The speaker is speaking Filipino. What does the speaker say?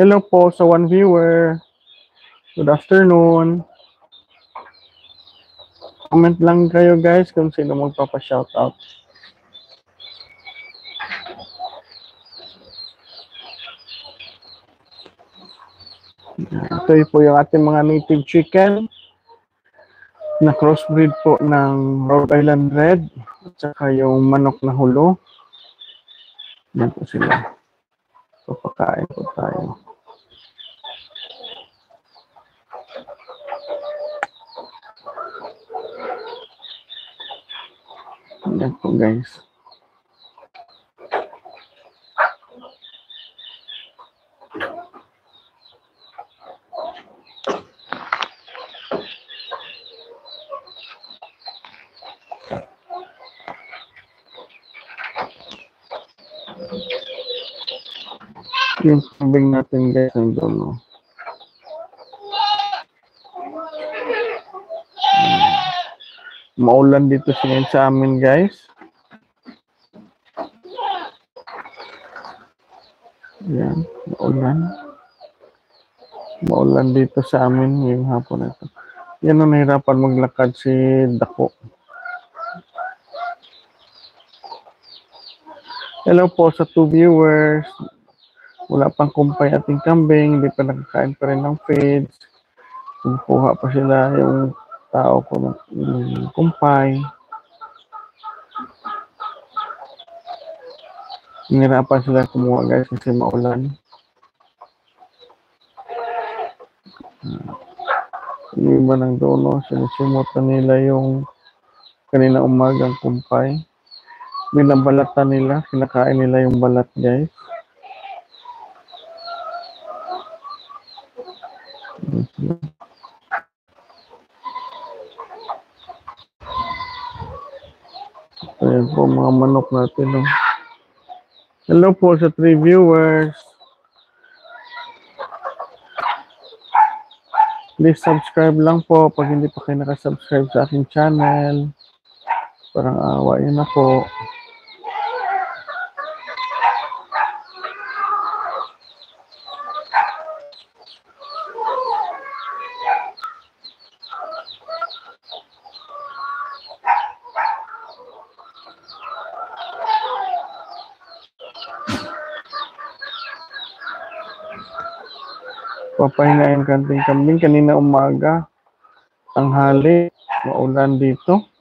Hello po sa one viewer. Good afternoon. Comment lang kayo guys kung sino magpapa-shoutout. Ito po yung ating mga native chicken na crossbreed po ng Rhode Island Red at saka yung manok na hulo. Yan po sila. Papakain po tayo. Yan po guys. Yung kambing natin guys, nandun no. Maulan dito sa amin guys. Yan, maulan. Maulan dito sa amin ngayong hapon na ito. Yan ang nahirapan maglakad si Dako. Hello po sa 2 viewers. Wala pang kumpay ating kambing, hindi pa nakakain pa rin ng feeds. Kumukuha pa sila yung tao ko ng kumpay. Nahirapan sila kumuha guys kasi maulan. Yung iba ng dono, sinisimutan nila yung kanina umagang kumpay. Binabalatan nila, kinakain nila yung balat guys. Ayan po mga manok natin. No? Hello po sa 3 viewers. Please subscribe lang po pag hindi pa kayo nakasubscribe sa aking channel. Parang awa yun na po. Papahingain kanting kambing kanina umaga, tanghali, maulan dito.